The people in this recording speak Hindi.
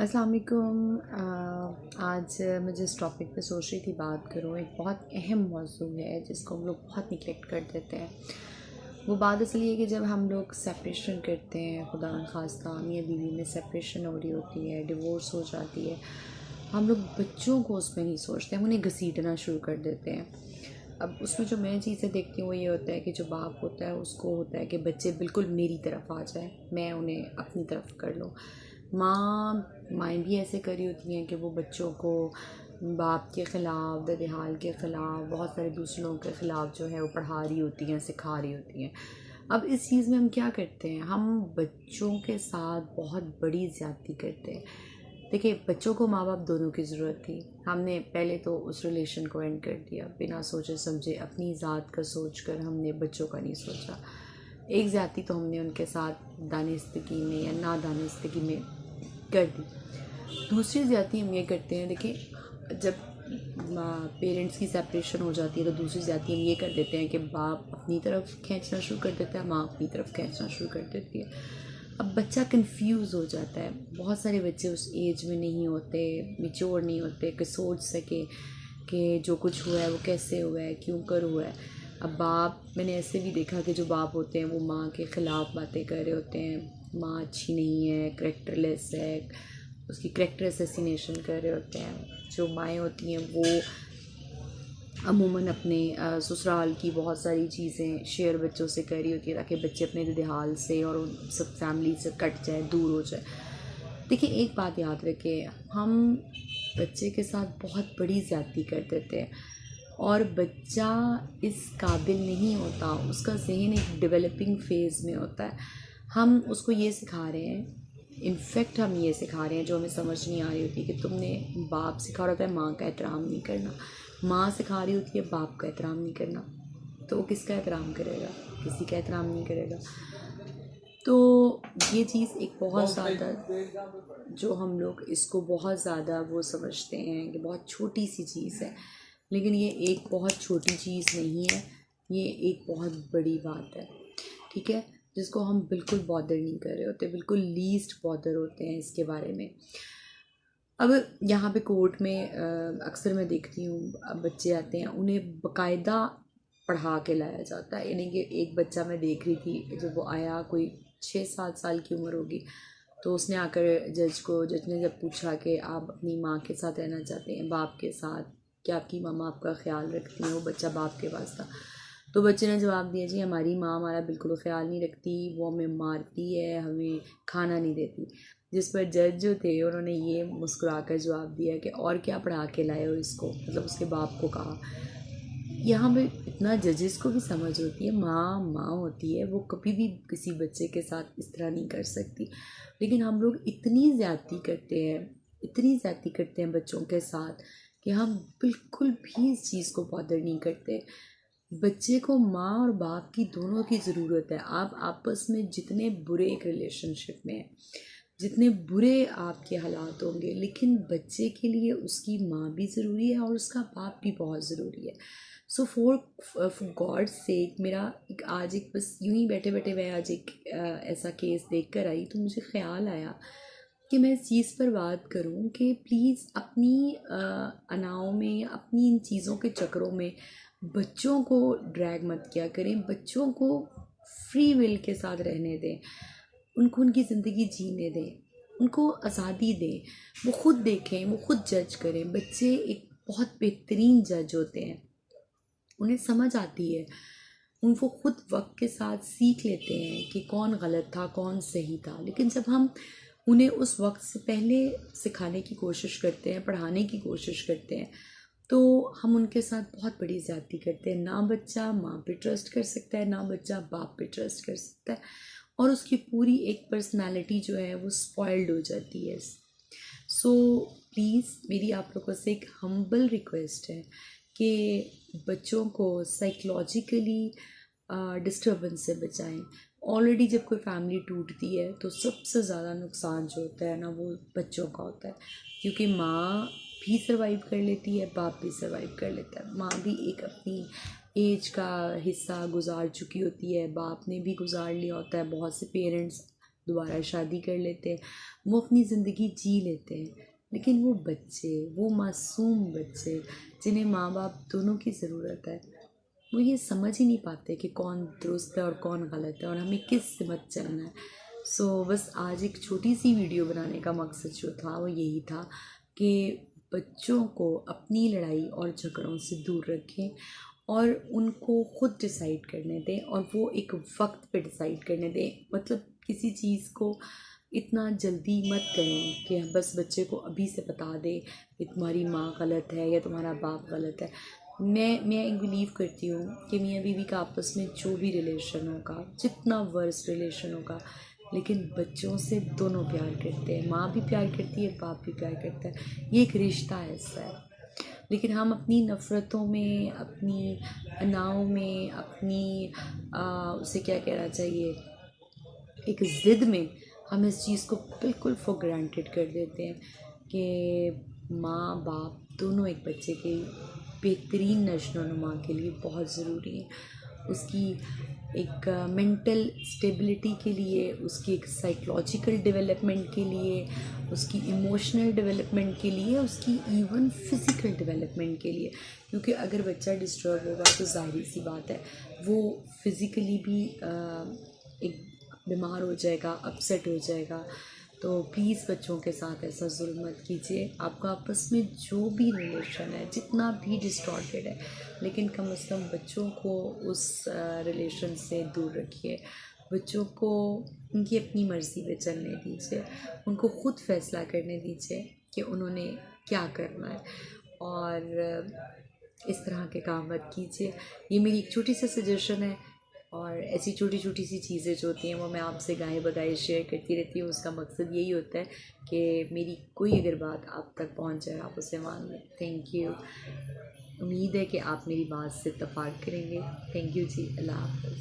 अस्सलाम वालेकुम। आज मैं जिस टॉपिक पे सोच रही थी बात करूँ, एक बहुत अहम मौजू है जिसको हम लोग बहुत निगलेक्ट कर देते हैं। वो बात इसलिए है कि जब हम लोग सेपरेशन करते हैं, खुदा न खास्ता मियाँ बीवी में सेपरेशन हो रही होती है, डिवोर्स हो जाती है, हम लोग बच्चों को उसमें नहीं सोचते, हम उन्हें घसीटना शुरू कर देते हैं। अब उसमें जो मैं चीज़ें देखती हूँ वो ये होता है कि जो बाप होता है उसको होता है कि बच्चे बिल्कुल मेरी तरफ आ जाए, मैं उन्हें अपनी तरफ कर लूँ। माएँ भी ऐसे कर रही होती हैं कि वो बच्चों को बाप के ख़िलाफ़, ददिहाल के ख़िलाफ़, बहुत सारे दूसरे लोगों के ख़िलाफ़ जो है वो पढ़ा रही होती हैं, सिखा रही होती हैं। अब इस चीज़ में हम क्या करते हैं, हम बच्चों के साथ बहुत बड़ी ज़्यादती करते हैं। देखिए, बच्चों को माँ बाप दोनों की ज़रूरत थी। हमने पहले तो उस रिलेशन को एंड कर दिया, बिना सोचे समझे अपनी ज़ात का सोच कर हमने बच्चों का नहीं सोचा। एक ज़्यादती तो हमने उनके साथ दानिस्तगी में या नादानिस्तगी में कर दी। दूसरी ज़्यादती हम ये करते हैं, देखिए जब पेरेंट्स की सेपरेशन हो जाती है तो दूसरी ज़्यादती हम ये कर देते हैं कि बाप अपनी तरफ खींचना शुरू कर देता है, माँ अपनी तरफ खींचना शुरू कर देती है। अब बच्चा कंफ्यूज हो जाता है। बहुत सारे बच्चे उस एज में नहीं होते, मैच्योर नहीं होते कि सोच सके कि जो कुछ हुआ है वो कैसे हुआ है, क्यों कर हुआ है। अब बाप, मैंने ऐसे भी देखा कि जो बाप होते हैं वो माँ के ख़िलाफ़ बातें कर रहे होते हैं, माँ अच्छी नहीं है, करेक्टरलेस है, उसकी करेक्टर असैसिनेशन कर रहे होते हैं। जो माएँ होती हैं वो अमूमन अपने ससुराल की बहुत सारी चीज़ें शेयर बच्चों से कर रही होती है ताकि बच्चे अपने ददिहाल से और उन सब फैमिली से कट जाए, दूर हो जाए। देखिए, एक बात याद रखें, हम बच्चे के साथ बहुत बड़ी ज़्यादती कर देते हैं और बच्चा इस काबिल नहीं होता, उसका ज़हन एक डेवलपिंग फ़ेज़ में होता है। हम उसको ये सिखा रहे हैं, इनफैक्ट हम ये सिखा रहे हैं जो हमें समझ नहीं आ रही होती कि तुमने बाप सिखा रहा होता है माँ का एहतराम नहीं करना, माँ सिखा रही होती है बाप का एहतराम नहीं करना, तो वो किसका एहतराम करेगा? किसी का एहतराम नहीं करेगा। तो ये चीज़ एक बहुत ज़्यादा, जो हम लोग इसको बहुत ज़्यादा वो समझते हैं कि बहुत छोटी सी चीज़ है, लेकिन ये एक बहुत छोटी चीज़ नहीं है, ये एक बहुत बड़ी बात है, ठीक है, जिसको हम बिल्कुल बॉदर नहीं कर रहे होते, बिल्कुल लीस्ट बॉदर होते हैं इसके बारे में। अब यहाँ पे कोर्ट में अक्सर मैं देखती हूँ, अब बच्चे आते हैं, उन्हें बाकायदा पढ़ा के लाया जाता है। यानी कि एक बच्चा मैं देख रही थी, जब वो आया, कोई 6-7 साल की उम्र होगी, तो उसने आकर जज ने जब पूछा कि आप अपनी माँ के साथ रहना चाहते हैं, बाप के साथ, क्या आपकी मम्मा आपका ख्याल रखती हैं? वो बच्चा बाप के पास था। तो बच्चे ने जवाब दिया, जी हमारी माँ हमारा बिल्कुल ख्याल नहीं रखती, वो हमें मारती है, हमें खाना नहीं देती। जिस पर जज जो थे उन्होंने ये मुस्कुरा कर जवाब दिया कि और क्या पढ़ा के लाए हो इसको, मतलब उसके बाप को कहा। यहाँ पे इतना जजेस को भी समझ होती है, माँ माँ होती है, वो कभी भी किसी बच्चे के साथ इस तरह नहीं कर सकती। लेकिन हम लोग इतनी ज़्यादती करते हैं, इतनी ज़्यादती करते हैं बच्चों के साथ कि हम बिल्कुल भी इस चीज़ को बॉदर नहीं करते। बच्चे को माँ और बाप की दोनों की ज़रूरत है। आप आपस में जितने बुरे एक रिलेशनशिप में हैं, जितने बुरे आपके हालात होंगे, लेकिन बच्चे के लिए उसकी माँ भी ज़रूरी है और उसका बाप भी बहुत ज़रूरी है। सो फॉर गॉड सेक, मेरा आज एक बस यूं ही बैठे बैठे मैं आज एक ऐसा केस देख कर आई, तो मुझे ख्याल आया कि मैं इस चीज़ पर बात करूं कि प्लीज़ अपनी अनाव में, अपनी इन चीज़ों के चक्रों में बच्चों को ड्रैग मत किया करें। बच्चों को फ्री विल के साथ रहने दें, उनको उनकी ज़िंदगी जीने दें, उनको आज़ादी दें, वो खुद देखें, वो खुद जज करें। बच्चे एक बहुत बेहतरीन जज होते हैं, उन्हें समझ आती है, उनको खुद वक्त के साथ सीख लेते हैं कि कौन गलत था, कौन सही था। लेकिन जब हम उन्हें उस वक्त से पहले सिखाने की कोशिश करते हैं, पढ़ाने की कोशिश करते हैं, तो हम उनके साथ बहुत बड़ी ज़्यादती करते हैं। ना बच्चा माँ पे ट्रस्ट कर सकता है, ना बच्चा बाप पे ट्रस्ट कर सकता है, और उसकी पूरी एक पर्सनालिटी जो है वो स्पॉइल्ड हो जाती है। सो प्लीज़ मेरी आप लोगों से एक हम्बल रिक्वेस्ट है कि बच्चों को साइकोलॉजिकली डिस्टर्बेंस से बचाएं। ऑलरेडी जब कोई फैमिली टूटती है तो सबसे ज़्यादा नुकसान जो होता है ना, वो बच्चों का होता है, क्योंकि माँ भी सर्वाइव कर लेती है, बाप भी सर्वाइव कर लेता है। माँ भी एक अपनी एज का हिस्सा गुजार चुकी होती है, बाप ने भी गुजार लिया होता है। बहुत से पेरेंट्स दोबारा शादी कर लेते हैं, वो अपनी ज़िंदगी जी लेते हैं। लेकिन वो बच्चे, वो मासूम बच्चे जिन्हें माँ बाप दोनों की ज़रूरत है, वो ये समझ ही नहीं पाते कि कौन दुरुस्त है और कौन गलत है और हमें किस सिमत चलना है। बस आज एक छोटी सी वीडियो बनाने का मकसद जो था वो यही था कि बच्चों को अपनी लड़ाई और झगड़ों से दूर रखें और उनको खुद डिसाइड करने दें और वो एक वक्त पे डिसाइड करने दें। मतलब किसी चीज़ को इतना जल्दी मत करें कि बस बच्चे को अभी से बता दें कि तुम्हारी माँ गलत है या तुम्हारा बाप गलत है। मैं एक बिलीव करती हूँ कि मियाँ बीवी का आपस में जो भी रिलेशन होगा, जितना वर्स्ट रिलेशन होगा, लेकिन बच्चों से दोनों प्यार करते हैं। माँ भी प्यार करती है, बाप भी प्यार करता है। ये एक रिश्ता ऐसा है। लेकिन हम अपनी नफ़रतों में, अपनी अनाव में, अपनी उसे क्या कहना चाहिए, एक ज़िद में हम इस चीज़ को बिल्कुल फॉर ग्रांटेड कर देते हैं कि माँ बाप दोनों एक बच्चे के बेहतरीन नशो नुमा के लिए बहुत ज़रूरी है। उसकी एक मेंटल स्टेबिलिटी के लिए, उसकी एक साइकोलॉजिकल डेवलपमेंट के लिए, उसकी इमोशनल डेवलपमेंट के लिए, उसकी इवन फिज़िकल डेवलपमेंट के लिए। क्योंकि अगर बच्चा डिस्टर्ब होगा तो ज़ाहिर सी बात है वो फिज़िकली भी एक बीमार हो जाएगा, अपसेट हो जाएगा। तो प्लीज़ बच्चों के साथ ऐसा जुल्म मत कीजिए। आपका आपस में जो भी रिलेशन है, जितना भी डिस्टॉर्टेड है, लेकिन कम से कम बच्चों को उस रिलेशन से दूर रखिए। बच्चों को उनकी अपनी मर्ज़ी पे चलने दीजिए, उनको ख़ुद फ़ैसला करने दीजिए कि उन्होंने क्या करना है और इस तरह के काम मत कीजिए। ये मेरी एक छोटी सी सजेशन है और ऐसी छोटी छोटी सी चीज़ें जो होती हैं वो मैं आपसे गाए बगाए शेयर करती रहती हूँ। उसका मकसद यही होता है कि मेरी कोई अगर बात आप तक पहुँच जाए, आप उसे मान लें। Thank you. उम्मीद है कि आप मेरी बात से इत्तेफाक करेंगे। थैंक यू जी। अल्लाह हाफ़िज़।